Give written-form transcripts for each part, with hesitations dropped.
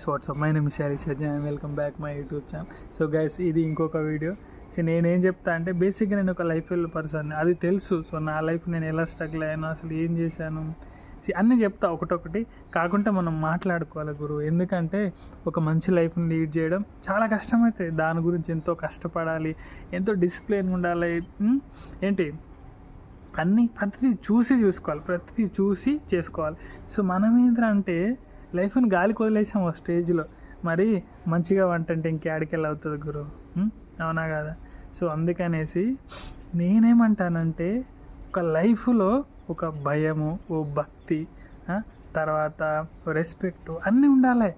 WhatsApp my name Shari Sajjan and welcome back my YouTube channel. So guys, ఇది ఇంకొక video. So నేనేం చెప్తా అంటే బేసిక్గా నేను ఒక లైఫ్ ఫెయిల్ పర్సన్, అది తెలుసు. సో నా లైఫ్ నేను ఎలా స్ట్రగుల్ అయ్యాను, అసలు ఏం చేశాను అన్నీ చెప్తా ఒకటొకటి. కాకుండా మనం మాట్లాడుకోవాలి గురు, ఎందుకంటే ఒక మంచి లైఫ్ని లీడ్ చేయడం చాలా కష్టమవుతుంది. దాని గురించి ఎంతో కష్టపడాలి, ఎంతో డిసిప్లిన్ ఉండాలి. ఏంటి అన్నీ ప్రతిదీ చూసుకోవాలి, ప్రతిదీ చూసి చేసుకోవాలి. సో మనం ఏంటంటే లైఫ్ని గాలికి వదిలేసాం ఒక స్టేజ్లో, మరి మంచిగా వంట అంటే ఇంకేడికెళ్ళి అవుతుంది గురు, అవునా కదా? సో అందుకనేసి నేనేమంటానంటే ఒక లైఫ్లో ఒక భయము, ఓ భక్తి, తర్వాత రెస్పెక్ట్ అన్నీ ఉండాలి.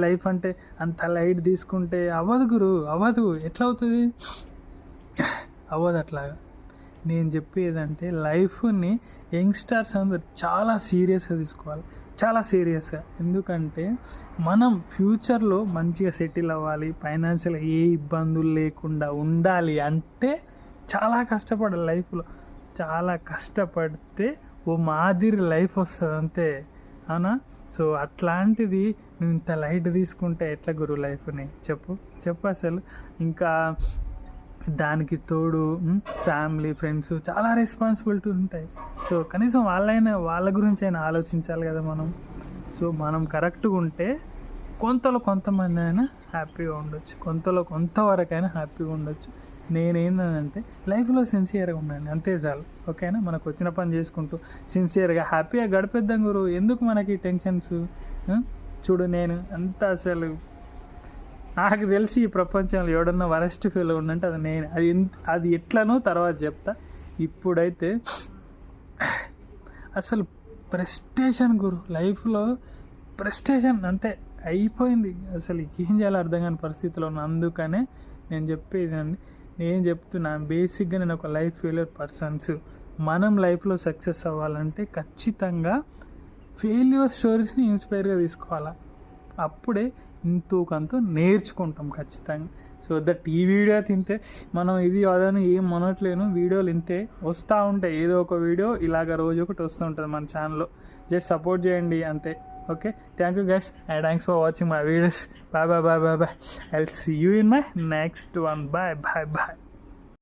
లైఫ్ అంటే అంత లైట్ తీసుకుంటే అవ్వదు గురు, అవ్వదు. ఎట్లా అవుతుంది? అవ్వదు అట్లాగా. నేను చెప్పేదంటే లైఫ్ని యంగ్స్టర్స్ అందరు చాలా సీరియస్గా తీసుకోవాలి, చాలా సీరియస్గా. ఎందుకంటే మనం ఫ్యూచర్లో మంచిగా సెటిల్ అవ్వాలి, ఫైనాన్షియల్గా ఏ ఇబ్బందులు లేకుండా ఉండాలి అంటే చాలా కష్టపడాలి. లైఫ్లో చాలా కష్టపడితే ఓ మాదిరి లైఫ్ వస్తుంది అంతే, అవునా? సో అట్లాంటిది నువ్వు ఇంత లైట్ తీసుకుంటే ఎట్లా గురు లైఫ్ని? చెప్పు అసలు. ఇంకా దానికి తోడు ఫ్యామిలీ, ఫ్రెండ్స్, చాలా రెస్పాన్సిబిలిటీ ఉంటాయి. సో కనీసం వాళ్ళ గురించి అయినా ఆలోచించాలి కదా మనం. సో మనం కరెక్ట్గా ఉంటే కొంతమంది అయినా హ్యాపీగా ఉండొచ్చు, కొంతవరకైనా హ్యాపీగా ఉండొచ్చు. నేనేంటంటే లైఫ్లో సిన్సియర్గా ఉన్నాను, అంతే చాలు. ఓకేనా? మనకు వచ్చిన పని చేసుకుంటూ సిన్సియర్గా హ్యాపీగా గడిపేద్దాం గురు. ఎందుకు మనకి టెన్షన్స్? చూడు, నేను అంత అసలు నాకు తెలిసి ఈ ప్రపంచంలో ఎవడన్నా వరస్ట్ ఫీల్ ఉందంటే అది నేను. అది ఎట్లనో తర్వాత చెప్తా. ఇప్పుడైతే అసలు ప్రెస్టేషన్ గురు, లైఫ్లో ప్రెస్టేషన్ అంతే అయిపోయింది. అసలు ఏం చేయాలో అర్థం కాని పరిస్థితిలో ఉన్నా. అందుకనే నేను చెప్పేది అండి, నేను చెప్తున్నా బేసిక్గా నేను ఒక లైఫ్ ఫెయిల్యూర్ పర్సన్స్. మనం లైఫ్లో సక్సెస్ అవ్వాలంటే ఖచ్చితంగా ఫెయిల్యూర్ స్టోరీస్ని ఇన్స్పైర్గా తీసుకోవాలా. అప్పుడే ఇంతకంతో నేర్చుకుంటాం ఖచ్చితంగా. సో దట్ ఈ వీడియో తింటే మనం ఇది అదని ఏం మనట్లేను, వీడియోలు ఇంతే వస్తూ ఉంటాయి. ఏదో ఒక వీడియో ఇలాగ రోజు ఒకటి వస్తూ ఉంటుంది మన ఛానల్లో. జస్ట్ సపోర్ట్ చేయండి అంతే. Okay, thank you guys and thanks for watching my videos. Bye. I'll see you in my next one. Bye.